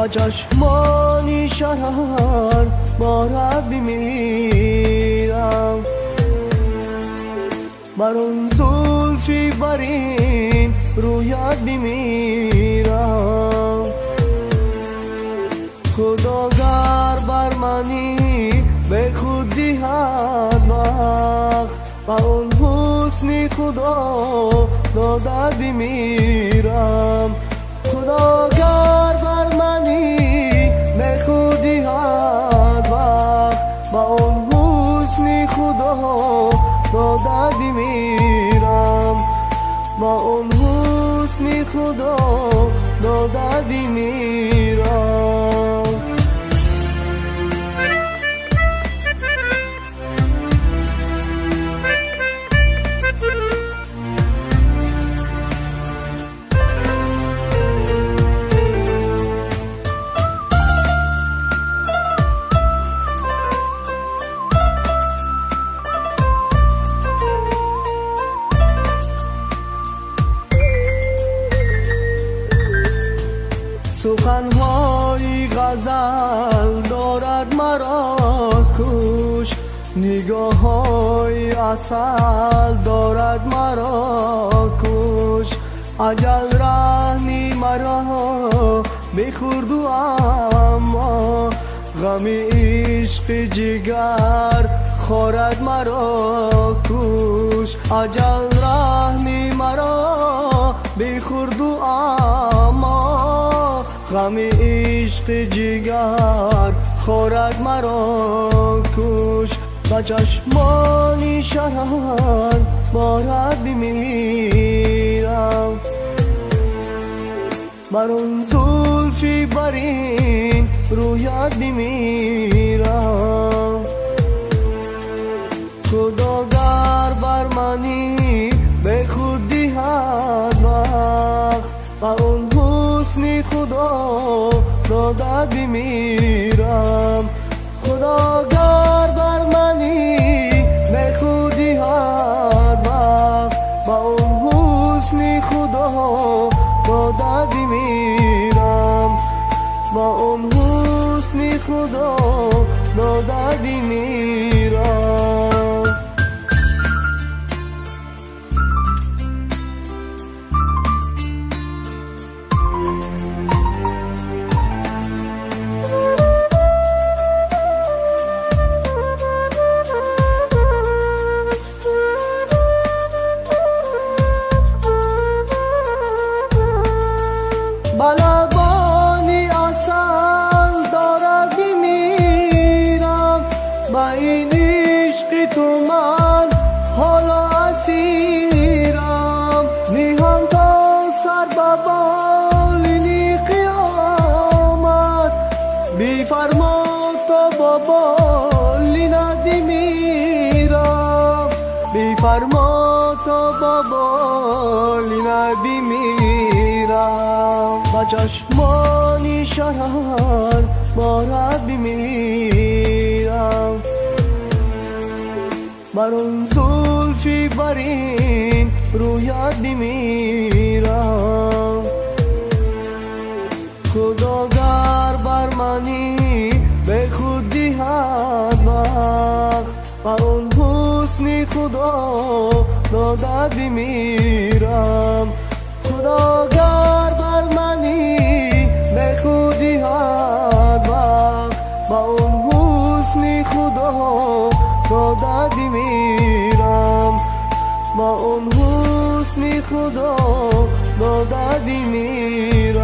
با چشمانی شرر بارد بمیرم، بر اون زلفی برین رویت بمیرم. خداگر بر منی به خودی حد وقت، با اون حسنی خدا داده بمیرم. خداگر بر منی به خودی حد وقت، با اون حسنی خدا داده بمیرم، با اون حسنی خدا داده بمیرم. سخنهای غزل دارد مرا کش، نگاههای عسل دارد مرا کش. اجل رحمی مرا بخورد و اما غم عشق جگر خورد مرا کش. اجل رحمی مرا بخورد و اما غم عشق جگر خورد مرا کش. با چشمانی شرر بارد بمیرم، بر اون زلفی برین رویت بمیرم. خداگر بر منی به خودی حد وقت، با اون حسنی خدا داده بمیرم. خداگر بر منی به خودی حد وقت، با اون حسنی خدا داده بمیرم، با اون حسنی خدا داده بمیرم. بلبانی اصل دارد بمیرم، با این عشق تو من حالا اسیرم. نیهم تا سر ببالینی قیامت، بی فرما تا ببالی ندمیرم، بی فرما تا ببالی ندمیرم. با چشمانی شرر بارد بمیرم، بر اون زلفی برین رویت بمیرم. خداگر بر منی به خودی حد وقت، با اون حسنی خدا داده بمیرم. خداگر بر منی به خودی حد وقت، با اون حسنی خدا داده بمیرم، با اون حسنی خدا داده بمیرم.